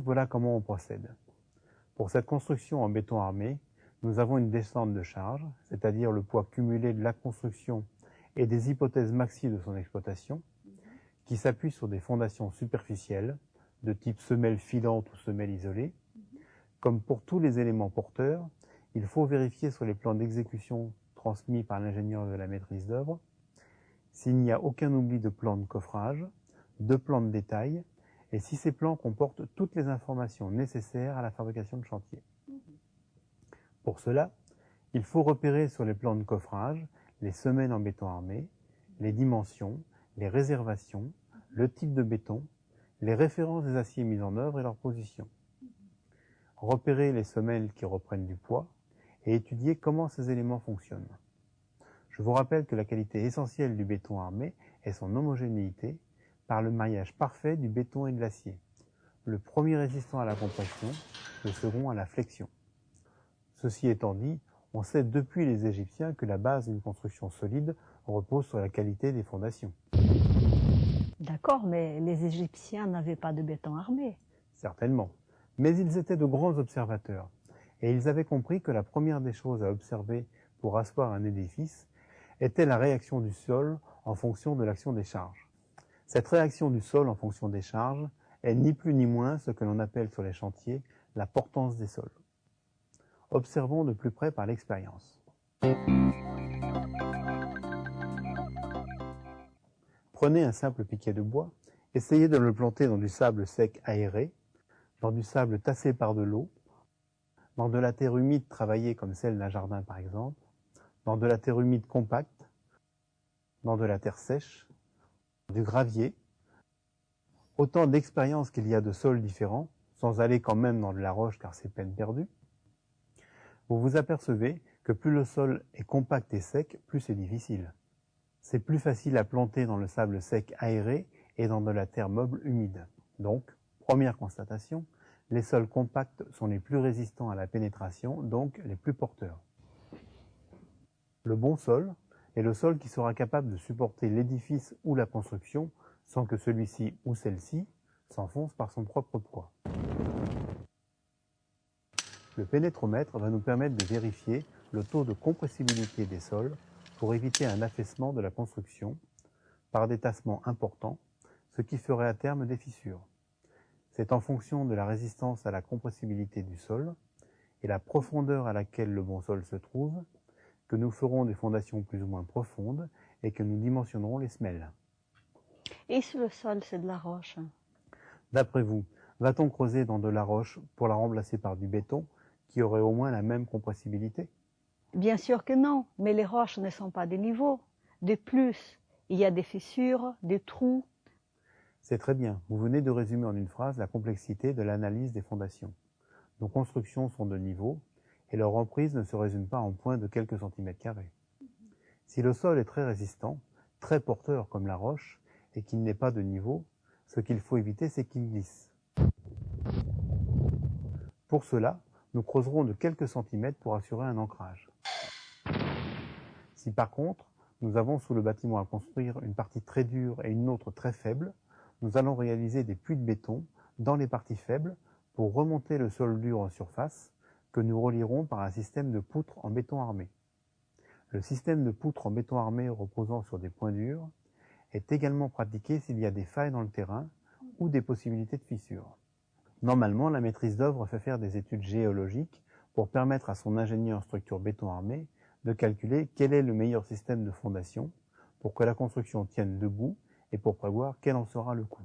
Voilà comment on procède. Pour cette construction en béton armé, nous avons une descente de charge, c'est-à-dire le poids cumulé de la construction et des hypothèses maxi de son exploitation, qui s'appuie sur des fondations superficielles, de type semelle filante ou semelle isolée. Comme pour tous les éléments porteurs, il faut vérifier sur les plans d'exécution transmis par l'ingénieur de la maîtrise d'œuvre s'il n'y a aucun oubli de plan de coffrage, de plan de détail, et si ces plans comportent toutes les informations nécessaires à la fabrication de chantier. Pour cela, il faut repérer sur les plans de coffrage les semelles en béton armé, les dimensions, les réservations, le type de béton, les références des aciers mis en œuvre et leur position. Repérer les semelles qui reprennent du poids et étudier comment ces éléments fonctionnent. Je vous rappelle que la qualité essentielle du béton armé est son homogénéité par le mariage parfait du béton et de l'acier. Le premier résistant à la compression, le second à la flexion. Ceci étant dit, on sait depuis les Égyptiens que la base d'une construction solide repose sur la qualité des fondations. D'accord, mais les Égyptiens n'avaient pas de béton armé. Certainement. Mais ils étaient de grands observateurs. Et ils avaient compris que la première des choses à observer pour asseoir un édifice était la réaction du sol en fonction de l'action des charges. Cette réaction du sol en fonction des charges est ni plus ni moins ce que l'on appelle sur les chantiers la portance des sols. Observons de plus près par l'expérience. Prenez un simple piquet de bois, essayez de le planter dans du sable sec aéré, dans du sable tassé par de l'eau, dans de la terre humide travaillée comme celle d'un jardin par exemple, dans de la terre humide compacte, dans de la terre sèche, du gravier, autant d'expériences qu'il y a de sols différents, sans aller quand même dans de la roche car c'est peine perdue. Vous vous apercevez que plus le sol est compact et sec, plus c'est difficile. C'est plus facile à planter dans le sable sec aéré et dans de la terre meuble humide. Donc, première constatation, les sols compacts sont les plus résistants à la pénétration, donc les plus porteurs. Le bon sol est le sol qui sera capable de supporter l'édifice ou la construction sans que celui-ci ou celle-ci s'enfonce par son propre poids. Le pénétromètre va nous permettre de vérifier le taux de compressibilité des sols pour éviter un affaissement de la construction par des tassements importants, ce qui ferait à terme des fissures. C'est en fonction de la résistance à la compressibilité du sol et la profondeur à laquelle le bon sol se trouve que nous ferons des fondations plus ou moins profondes et que nous dimensionnerons les semelles. Et si le sol, c'est de la roche? D'après vous, va-t-on creuser dans de la roche pour la remplacer par du béton qui aurait au moins la même compressibilité? Bien sûr que non, mais les roches ne sont pas des niveaux. De plus, il y a des fissures, des trous. C'est très bien, vous venez de résumer en une phrase la complexité de l'analyse des fondations. Nos constructions sont de niveaux et leur emprise ne se résume pas en points de quelques centimètres carrés. Si le sol est très résistant, très porteur comme la roche, et qu'il n'est pas de niveau, ce qu'il faut éviter, c'est qu'il glisse. Pour cela, nous creuserons de quelques centimètres pour assurer un ancrage. Si par contre, nous avons sous le bâtiment à construire une partie très dure et une autre très faible, nous allons réaliser des puits de béton dans les parties faibles pour remonter le sol dur en surface, que nous relierons par un système de poutres en béton armé. Le système de poutres en béton armé reposant sur des points durs est également pratiqué s'il y a des failles dans le terrain ou des possibilités de fissures. Normalement, la maîtrise d'œuvre fait faire des études géologiques pour permettre à son ingénieur structure béton armé de calculer quel est le meilleur système de fondation pour que la construction tienne debout et pour prévoir quel en sera le coût.